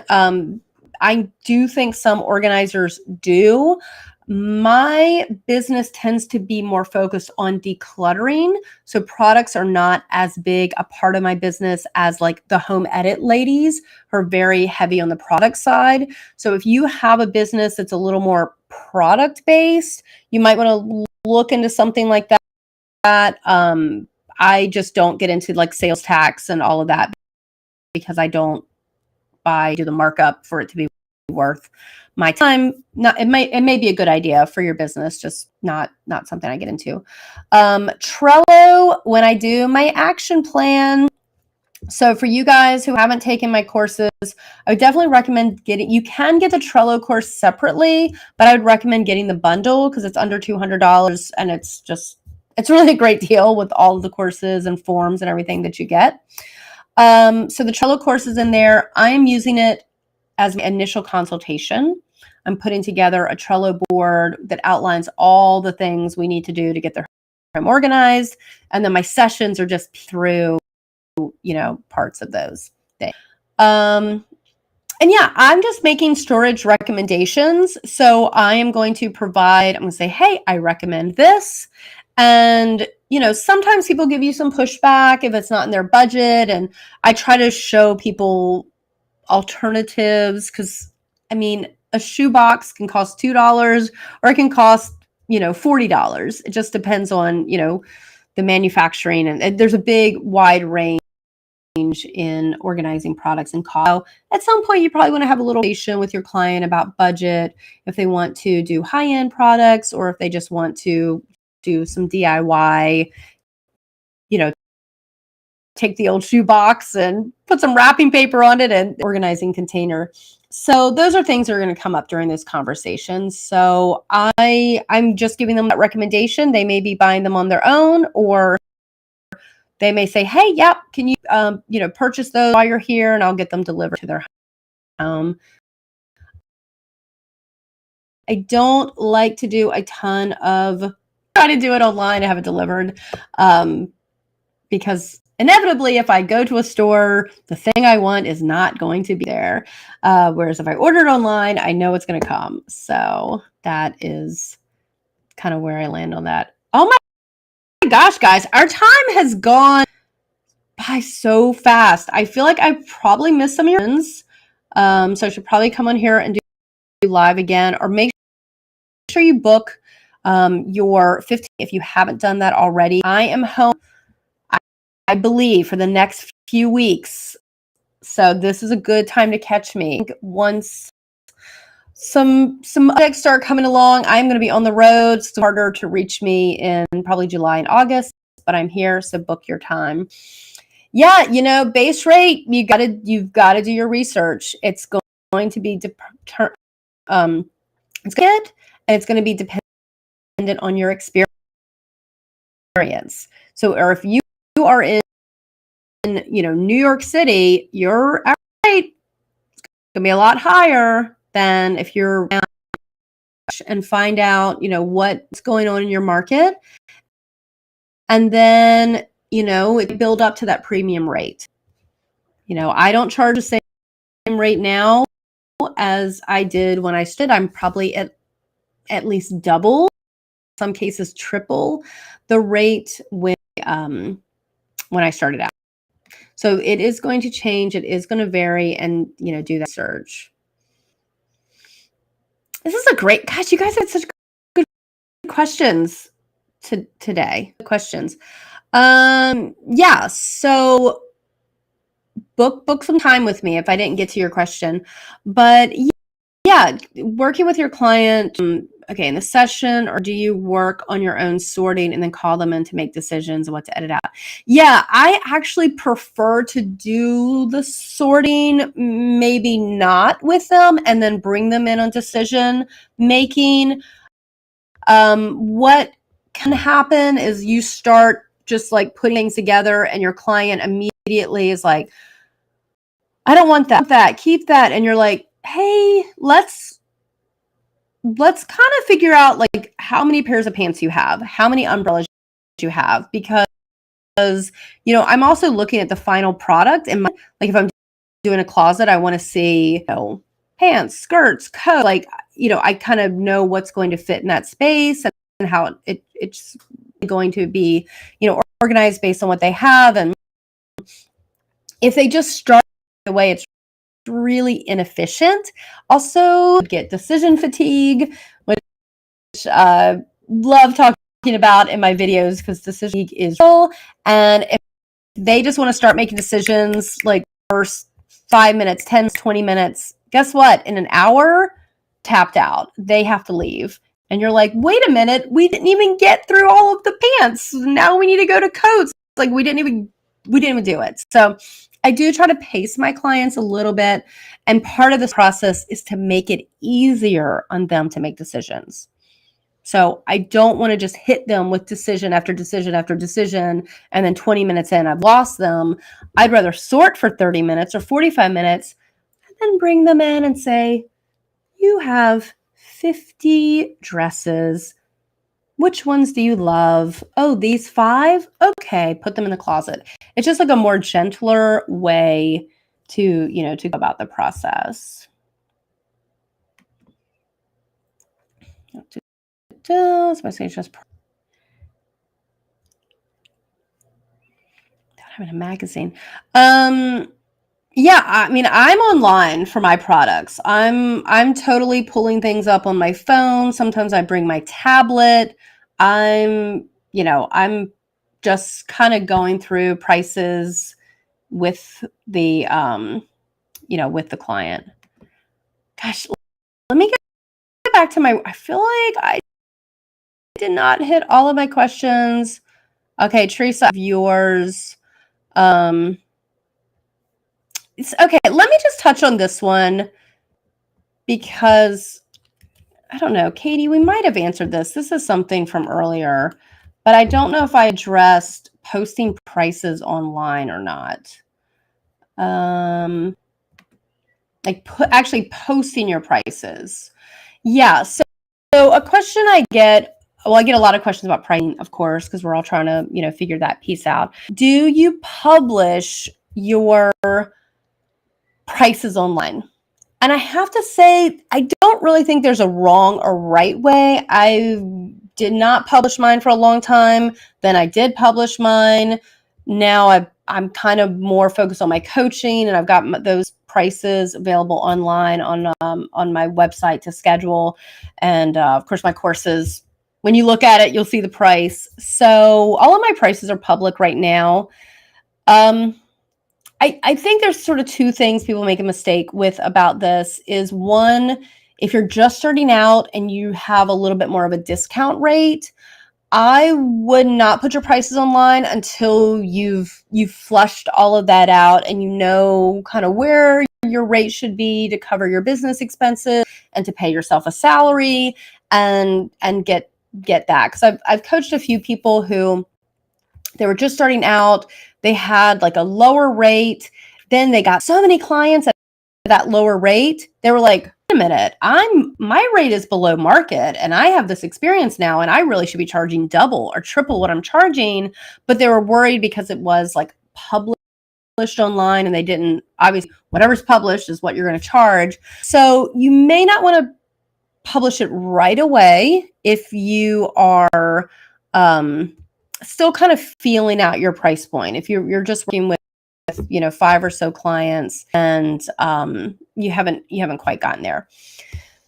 I do think some organizers do. My business tends to be more focused on decluttering. So products are not as big a part of my business as like the home edit ladies who are very heavy on the product side. So if you have a business that's a little more product based, you might want to look into something like that. I just don't get into like sales tax and all of that because I don't do the markup for it to be worth my time. It may be a good idea for your business, just not something I get into. Trello, when I do my action plan. So for you guys who haven't taken my courses, I would definitely recommend you can get the Trello course separately, but I would recommend getting the bundle because it's under $200 and it's really a great deal with all of the courses and forms and everything that you get. So the Trello course is in there. I'm using it as my initial consultation. I'm putting together a Trello board that outlines all the things we need to do to get their home organized. And then my sessions are just through, parts of those things. And yeah, I'm just making storage recommendations. So I am going to I'm going to say, hey, I recommend this. And, sometimes people give you some pushback if it's not in their budget. And I try to show people alternatives because, a shoebox can cost $2 or it can cost, $40. It just depends on, the manufacturing. And there's a big wide range in organizing products and cost. At some point, you probably want to have a little conversation with your client about budget, if they want to do high-end products or if they just want to do some DIY, take the old shoebox and put some wrapping paper on it and organizing container. So those are things that are going to come up during those conversations. So I'm just giving them that recommendation. They may be buying them on their own, or they may say, hey, yep, can you, purchase those while you're here and I'll get them delivered to their home. I don't like to do a ton of, try to do it online to have it delivered because inevitably, if I go to a store, the thing I want is not going to be there. Whereas if I order it online, I know it's going to come. So that is kind of where I land on that. Oh my gosh, guys, our time has gone by so fast. I feel like I probably missed some of your friends. So I should probably come on here and do live again, or make sure you book your 15 if you haven't done that already. I am home, I believe, for the next few weeks. So this is a good time to catch me. Once some projects start coming along, I'm going to be on the road. It's harder to reach me in probably July and August, but I'm here, so book your time. Yeah, base rate, you've got to do your research. It's going to be it's good, and it's going to be dependent on your experience. So, or if you are in New York City, your rate is going to be a lot higher than if you're and find out, what's going on in your market. And then, it build up to that premium rate. I don't charge the same rate now as I did when I stood. I'm probably at least double, some cases triple the rate when I started out. So it is going to change. It is going to vary, and do that search. This is a great, gosh, you guys had such good questions today. Questions. Yeah. So book some time with me if I didn't get to your question, but yeah, working with your client. Okay, in the session, or do you work on your own sorting and then call them in to make decisions on what to edit out? Yeah, I actually prefer to do the sorting, maybe not with them, and then bring them in on decision making. What can happen is you start just like putting things together, and your client immediately is like, I don't want that, keep that. And you're like, hey, let's kind of figure out like how many pairs of pants you have, how many umbrellas you have, because I'm also looking at the final product, and like if I'm doing a closet, I want to see pants, skirts, coat, like I kind of know what's going to fit in that space and how it's going to be organized based on what they have. And if they just start the way, it's really inefficient. Also get decision fatigue, which love talking about in my videos, because decision fatigue is real. And if they just want to start making decisions like first 5 minutes, 10, 20 minutes, guess what? In an hour, tapped out. They have to leave. And you're like, wait a minute, we didn't even get through all of the pants. Now we need to go to coats. Like we didn't even do it. So I do try to pace my clients a little bit. And part of this process is to make it easier on them to make decisions. So I don't want to just hit them with decision after decision after decision, and then 20 minutes in, I've lost them. I'd rather sort for 30 minutes or 45 minutes and then bring them in and say, you have 50 dresses. Which ones do you love? Oh, these 5? Okay, put them in the closet. It's just like a more gentler way to go about the process. Having a magazine. Yeah, I mean, I'm online for my products. I'm totally pulling things up on my phone. Sometimes I bring my tablet. I'm just kind of going through prices with the with the client. Gosh, let me get back to I feel like I did not hit all of my questions. Okay, Teresa, yours. Okay, let me just touch on this one, because I don't know, Katie, we might have answered this. This is something from earlier, but I don't know if I addressed posting prices online or not. Actually posting your prices. Yeah, so a question I get a lot of questions about pricing, of course, because we're all trying to, figure that piece out. Do you publish your prices online? And I have to say, I don't really think there's a wrong or right way. I did not publish mine for a long time. Then I did publish mine. Now I'm kind of more focused on my coaching, and I've got those prices available online on my website to schedule. And of course, my courses, when you look at it, you'll see the price. So all of my prices are public right now. I think there's sort of two things people make a mistake with about this. Is one, if you're just starting out and you have a little bit more of a discount rate, I would not put your prices online until you've flushed all of that out and you know kind of where your rate should be to cover your business expenses and to pay yourself a salary and get that. Because I've coached a few people who they were just starting out. They had like a lower rate. Then they got so many clients at that lower rate. They were like, wait a minute, my rate is below market and I have this experience now and I really should be charging double or triple what I'm charging. But they were worried because it was like published online and they didn't, obviously whatever's published is what you're going to charge. So you may not want to publish it right away if you are still kind of feeling out your price point. If you're just working with 5 or so clients and you haven't quite gotten there.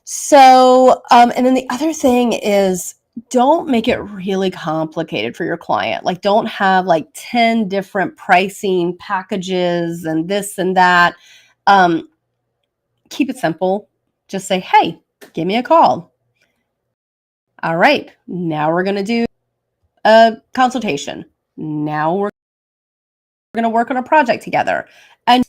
So and then the other thing is, don't make it really complicated for your client. Like, don't have like 10 different pricing packages and this and that. Keep it simple. Just say, hey, give me a call. All right, now we're going to do a consultation. Now we're going to work on a project together. And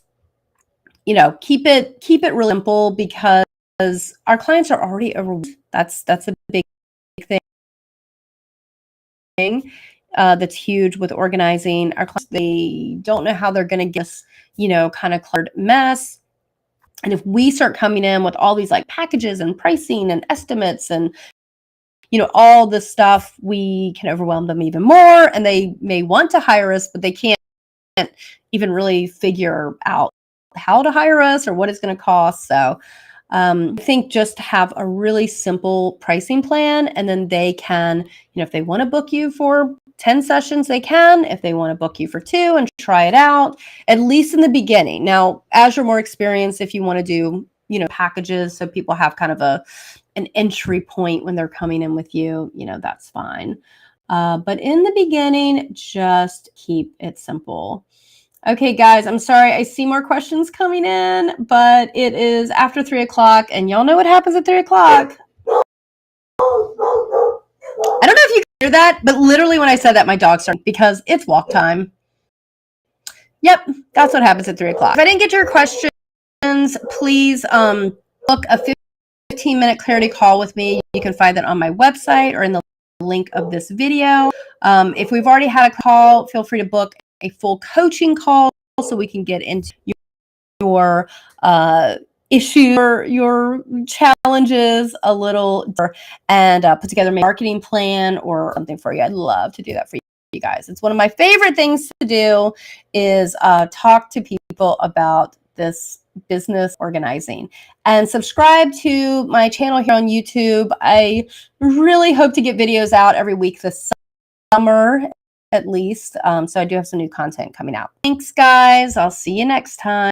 keep it really simple, because our clients are already overwhelmed. That's a big thing that's huge with organizing. Our clients, they don't know how they're going to get this, kind of cluttered mess. And if we start coming in with all these like packages and pricing and estimates and all this stuff, we can overwhelm them even more, and they may want to hire us, but they can't even really figure out how to hire us or what it's going to cost. So I think just have a really simple pricing plan, and then they can, if they want to book you for 10 sessions, they can. If they want to book you for 2 and try it out, at least in the beginning. Now, as you're more experienced, if you want to do, packages, so people have kind of an entry point when they're coming in with you, that's fine. But in the beginning, just keep it simple. Okay, guys, I'm sorry. I see more questions coming in, but it is after 3 o'clock, and y'all know what happens at 3 o'clock. I don't know if you can hear that, but literally when I said that, my dog started, because it's walk time. Yep, that's what happens at 3 o'clock. If I didn't get your questions, please book a 15-minute clarity call with me. You can find that on my website or in the link of this video. If we've already had a call, feel free to book a full coaching call so we can get into your issue, your challenges a little deeper, and put together a marketing plan or something for you. I'd love to do that for you guys. It's one of my favorite things to do, is talk to people about this business organizing. And subscribe to my channel here on YouTube. I really hope to get videos out every week this summer, at least. So I do have some new content coming out. Thanks, guys. I'll see you next time.